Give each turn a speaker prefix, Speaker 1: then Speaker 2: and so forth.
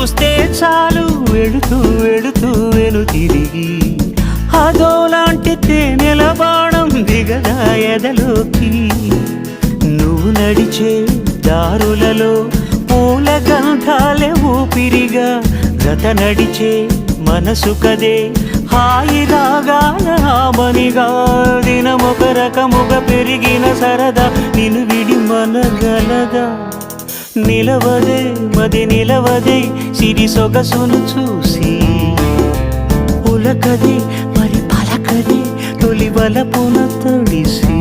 Speaker 1: చూస్తే చాలు వెళుతూ వెళుతూ వెను తిరిగి అదోలాంటి తేనెల బాణం దిగదా ఎదలోకి నువ్వు నడిచే దారులలో పూల గంధాలే ఊపిరిగా గత నడిచే మనసు కదే హాయి రాగాల ఆమనిగా దినమొక రకముగా పెరిగిన సరదా నిన్ను విడి మనగలదా నిలవదే మది నిలవదే సిరి సొగసును చూసి ఉలకదే మరి పలకదే తొలి వలపున తడిసి